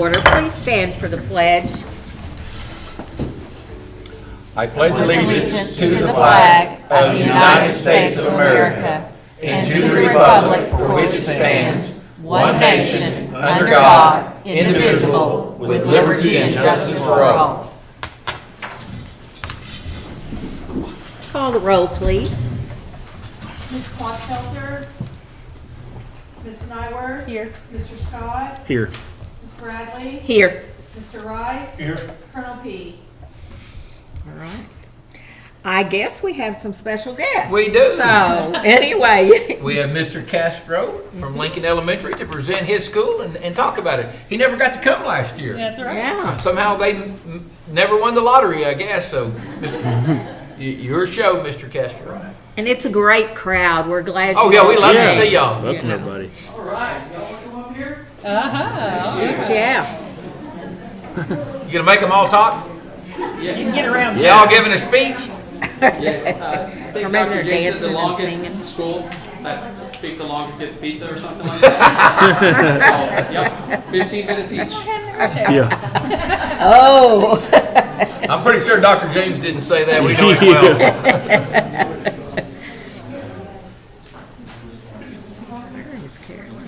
order. Please stand for the pledge. I pledge allegiance to the flag of the United States of America and to the republic for which it stands, one nation, under God, indivisible, with liberty and justice for all. Call the roll, please. Ms. Clodfelter? Ms. Nyworth? Here. Mr. Scott? Here. Ms. Bradley? Here. Mr. Rice? Here. Colonel P. All right. I guess we have some special guests. We do. So, anyway. We have Mr. Castro from Lincoln Elementary to present his school and talk about it. He never got to come last year. That's right. Yeah. Somehow they never won the lottery, I guess. So, your show, Mr. Castro. And it's a great crowd. We're glad Oh, you yeah, we love Yeah. to see y'all. Welcome, everybody. All right. Y'all want to come up here? Yeah. You gonna make them all talk? Yes. Get around. Y'all giving a speech? Yes. I think Remember Dr. James said dancing the and longest singing? school that speaks the longest gets pizza or something like that. So, yep. 15 minutes each. Yeah. Oh. I'm pretty sure Dr. James didn't say that. We know it well.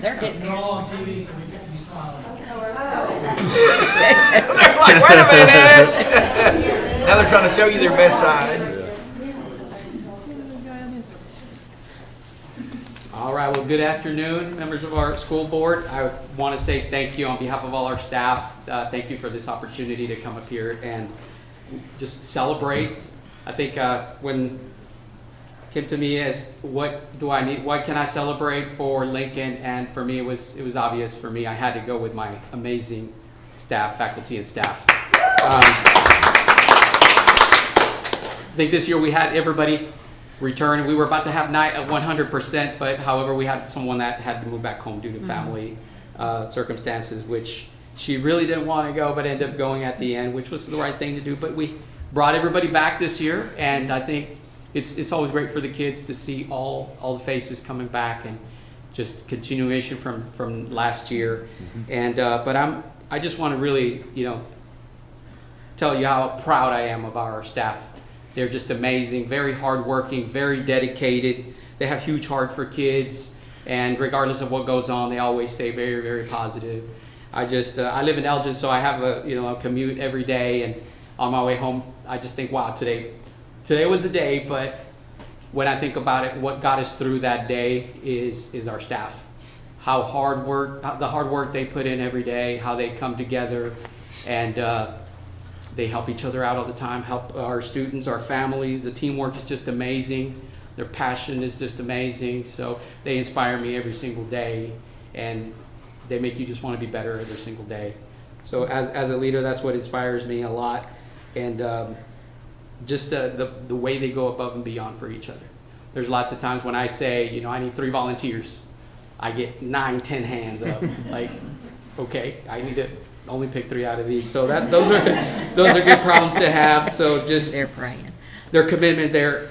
They're getting here. They're like, wait a minute. Now they're trying to show you their best side. All right. Well, good afternoon, members of our school board. I want to say thank you on behalf of all our staff. Thank you for this opportunity to come up here and just celebrate. I think when came to me as what do I need, what can I celebrate for Lincoln, and for me it was obvious for me. I had to go with my amazing staff, faculty and staff. I think this year we had everybody return. We were about to have night at 100%, but however we had someone that had to move back home due to family circumstances, which she really didn't want to go, but ended up going at the end, which was the right thing to do. But we brought everybody back this year, and I think it's always great for the kids to see all the faces coming back and just continuation from last year. And but I just want to really tell you how proud I am of our staff. They're just amazing, very hardworking, very dedicated. They have huge heart for kids, and regardless of what goes on, they always stay very, very positive. I live in Elgin, so I have a commute every day, and on my way home, I just think, wow, today was a day. But when I think about it, what got us through that day is our staff. The hard work they put in every day, how they come together, and they help each other out all the time, help our students, our families. The teamwork is just amazing. Their passion is just amazing. So they inspire me every single day, and they make you just want to be better every single day. So as a leader, that's what inspires me a lot. And just the way they go above and beyond for each other. There's lots of times when I say, I need 3 volunteers. I get 9, 10 hands up. Like, okay, I need to only pick 3 out of these. So those are good problems to have. So just They're praying. their commitment, their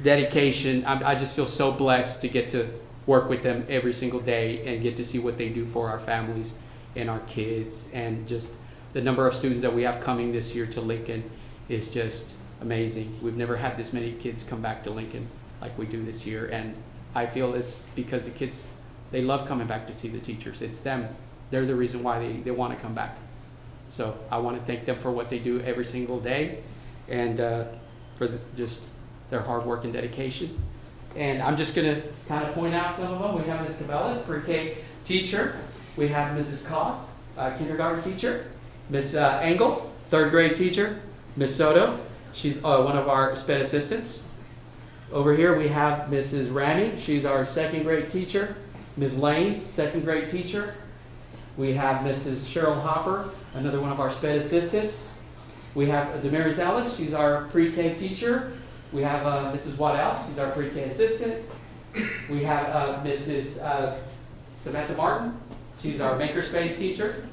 dedication. I just feel so blessed to get to work with them every single day and get to see what they do for our families and our kids. And just the number of students that we have coming this year to Lincoln is just amazing. We've never had this many kids come back to Lincoln like we do this year. And I feel it's because the kids, they love coming back to see the teachers. It's them. They're the reason why they want to come back. So I want to thank them for what they do every single day, and for just their hard work and dedication. And I'm just going to kind of point out some of them. We have Ms. Cabela's pre-K teacher. We have Mrs. Koss, kindergarten teacher. Ms. Engel, 3rd grade teacher. Ms. Soto, she's one of our SPED assistants. Over here we have Mrs. Rami. She's our 2nd grade teacher. Ms. Lane, 2nd grade teacher. We have Mrs. Cheryl Hopper, another one of our SPED assistants. We have Damaris Ellis, she's our pre-K teacher. We have Mrs. Waddell, she's our pre-K assistant. We have Mrs. Samantha Martin, she's our makerspace teacher.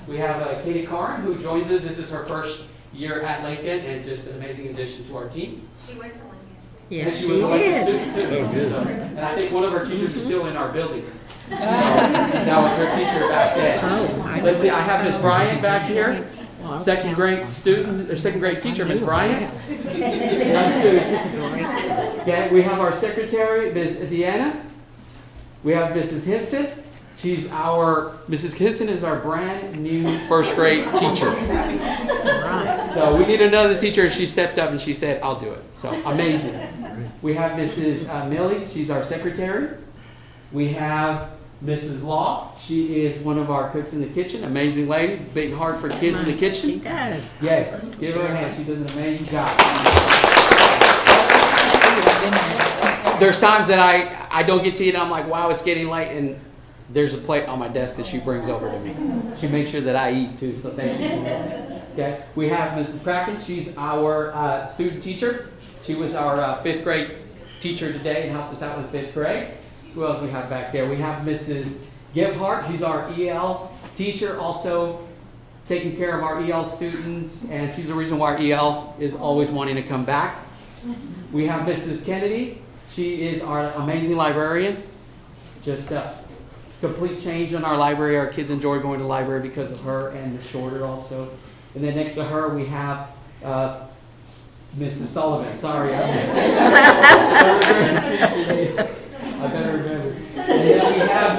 We have Katie Carn, who joins us. This is her first year at Lincoln, and just an amazing addition to our team. She went to Lincoln. Yes, And she she was a Lincoln did. student too. So, and I think one of our teachers is still in our building. That was her teacher back then. Let's see, I have Miss Bryant back here, second grade student, or second grade teacher, Miss Bryant. Okay, we have our secretary, Miss Deanna. We have Mrs. Henson. Mrs. Henson is our brand new first grade teacher. So we need another teacher, and she stepped up and she said, I'll do it. So amazing. We have Mrs. Millie, she's our secretary. We have Mrs. Law, she is one of our cooks in the kitchen, amazing lady, big heart for kids in the kitchen. She does. Yes, give her a hand, she does an amazing job. There's times that I don't get to eat and I'm like, wow, it's getting late, and there's a plate on my desk that she brings over to me. She makes sure that I eat too, so thank you. Okay, we have Ms. McCracken, she's our student teacher. She was our 5th grade teacher today and helped us out in 5th grade. Who else we have back there? We have Mrs. Gebhardt, she's our EL teacher, also taking care of our EL students, and she's the reason why our EL is always wanting to come back. We have Mrs. Kennedy, she is our amazing librarian. Just a complete change in our library. Our kids enjoy going to the library because of her, and Ms. Shorter also. And then next to her we have Mrs. Sullivan. Sorry, I better remember. And then we have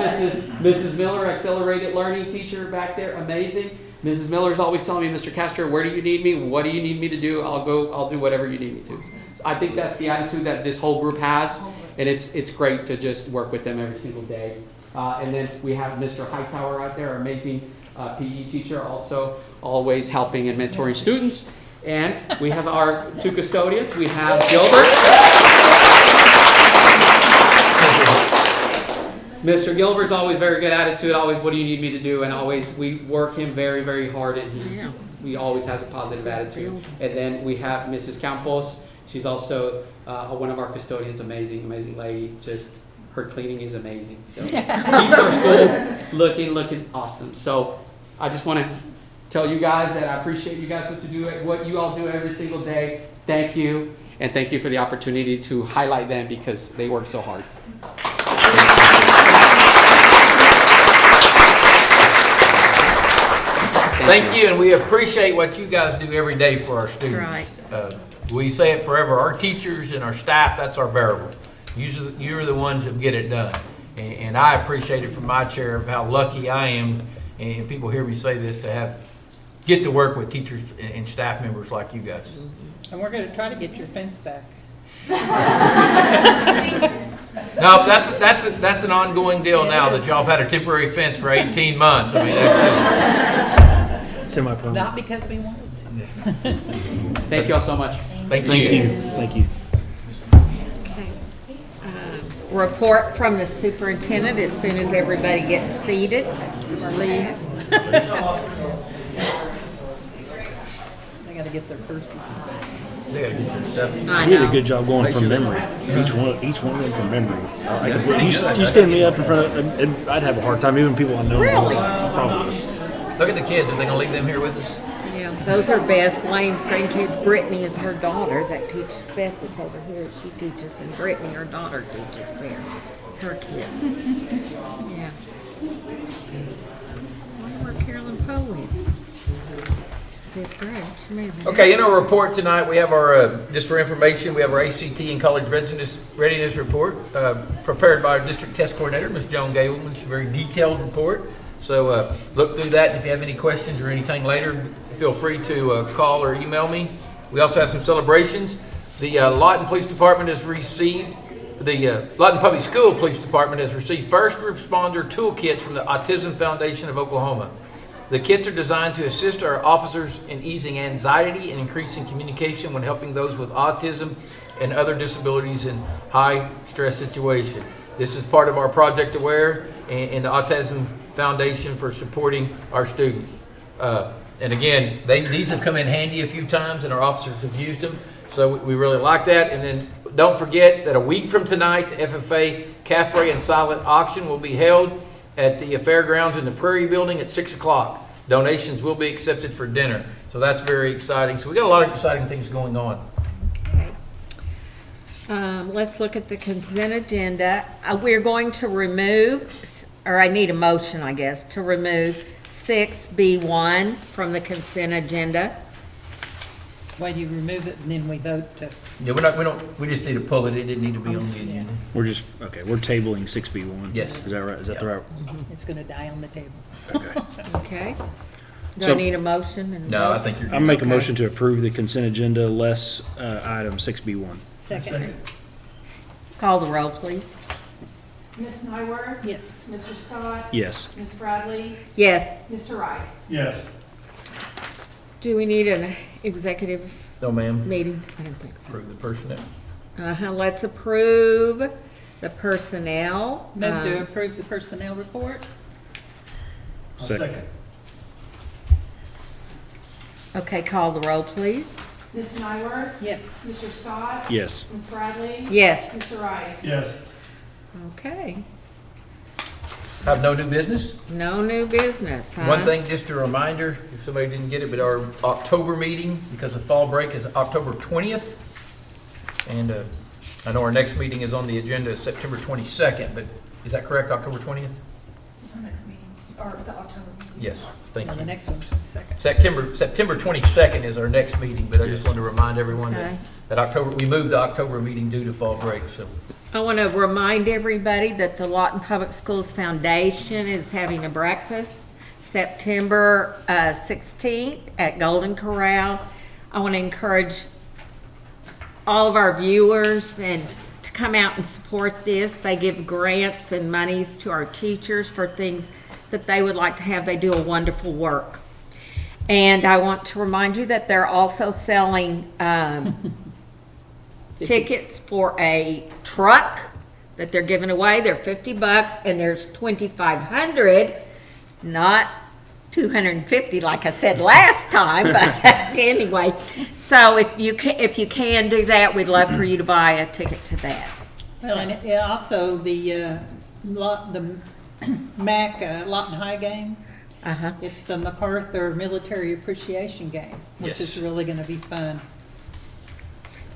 Mrs. Miller, accelerated learning teacher back there. Amazing. Mrs. Miller is always telling me, Mr. Castro, where do you need me? What do you need me to do? I'll do whatever you need me to. So I think that's the attitude that this whole group has, and it's great to just work with them every single day. And then we have Mr. Hightower out there, our amazing PE teacher, also always helping and mentoring students. And we have our 2 custodians. We have Gilbert. Mr. Gilbert's always very good attitude, always, what do you need me to do? And always, we work him very, very hard, and he always has a positive attitude. And then we have Mrs. Campos. She's also one of our custodians, amazing lady. Just her cleaning is amazing. So keeps our school looking awesome. So I just want to tell you guys that I appreciate you guys what you all do every single day. Thank you, and thank you for the opportunity to highlight them because they work so hard. Thank you, and we appreciate what you guys do every day for our students. Right. We say it forever, our teachers and our staff, that's our variable. You're the ones that get it done. And I appreciate it from my chair of how lucky I am, and people hear me say this, to get to work with teachers and staff members like you guys. And we're going to try to get your fence back. No, that's an ongoing deal now that y'all have had a temporary fence for 18 months. I mean, that's Semi-permanent. Not because we wanted to. Thank you all so much. Thank Thank you. Thank you. Okay. Report from the superintendent as soon as everybody gets seated or leaves. They got to get their purses. They gotta get their stuff. I You did a know. good job going from memory. Each one of them from memory. You stand me up in front of, and I'd have a hard time, even people I know. Really? Probably. Look at the kids. Are they gonna leave them here with us? Yeah, those are Beth Lane's grandkids. Brittany is her daughter that teaches. Beth is over here. She teaches, and Brittany, her daughter, teaches there. Her kids. Yeah. I wonder where Carolyn Poe is. 5th grade. She may have been. Okay, in our report tonight, we have our, just for information, we have our ACT and college readiness report prepared by our district test coordinator, Ms. Joan Gableman. It's a very detailed report. So look through that. If you have any questions or anything later, feel free to call or email me. We also have some celebrations. The Lawton Police Department has received, the Lawton Public School Police Department has received first responder toolkits from the Autism Foundation of Oklahoma. The kits are designed to assist our officers in easing anxiety and increasing communication when helping those with autism and other disabilities in high stress situations. This is part of our Project Aware and the Autism Foundation for supporting our students. And again, these have come in handy a few times and our officers have used them. So we really like that. And then don't forget that a week from tonight, the FFA Cafe and Silent Auction will be held at the fairgrounds in the Prairie Building at 6 o'clock. Donations will be accepted for dinner. So that's very exciting. So we got a lot of exciting things going on. Okay. Let's look at the consent agenda. We're going to remove or I need a motion, I guess, to remove 6B1 from the consent agenda. Why do you remove it and then we vote to, Yeah, we just need to pull it. It didn't need to be on the agenda. We're just, okay, we're tabling 6B1. Yes. Is that right? Is that the right? it's gonna die on the table. Okay. Okay. Do I So- need a motion? And No, I vote? think you're. I'll make a Okay. motion to approve the consent agenda less item 6B1. Second. Call the roll, please. Ms. Nyworth? Yes. Mr. Scott? Yes. Ms. Bradley? Yes. Mr. Rice? Yes. Do we need an executive No, ma'am. meeting? I don't think so. Approve the personnel. Let's approve the personnel. Move to approve the personnel report? I'll Second. Okay, call the roll, please. Ms. Nyworth? Yes. Mr. Scott? Yes. Ms. Bradley? Yes. Mr. Rice? Yes. Okay. Have no new business? No new business, huh? One thing, just a reminder, if somebody didn't get it, but our October meeting, because of fall break, is October 20th. And I know our next meeting is on the agenda September 22nd, but is that correct, October 20th? Is our next meeting, or the October meeting? Yes, thank Well, the you. next one's the second. September 22nd is our next meeting, but I just wanted to remind everyone Okay. that we moved the October meeting due to fall break, so. I want to remind everybody that the Lawton Public Schools Foundation is having a breakfast September 16th at Golden Corral. I want to encourage all of our viewers and to come out and support this. They give grants and monies to our teachers for things that they would like to have. They do a wonderful work. And I want to remind you that they're also selling tickets for a truck that they're giving away. They're $50 and there's 2,500, not 250 like I said last time, but anyway. So if you can do that, we'd love for you to buy a ticket to that. Well, and it also the MAC Lawton High game, Uh-huh. it's the MacArthur Military Appreciation Game, which Yes. is really gonna be fun.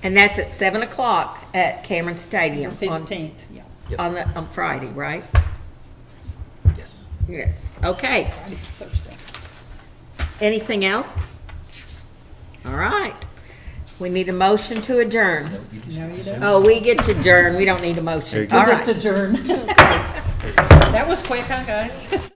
And that's at 7 o'clock at Cameron Stadium on 15th, yeah. on Friday, right? Yes. Yes. Okay. Friday is Thursday. Anything else? All right. We need a motion to adjourn. No, you don't. Oh, we get to adjourn. We don't need a motion. There you go. All We'll right. just adjourn. That was quick, huh, guys?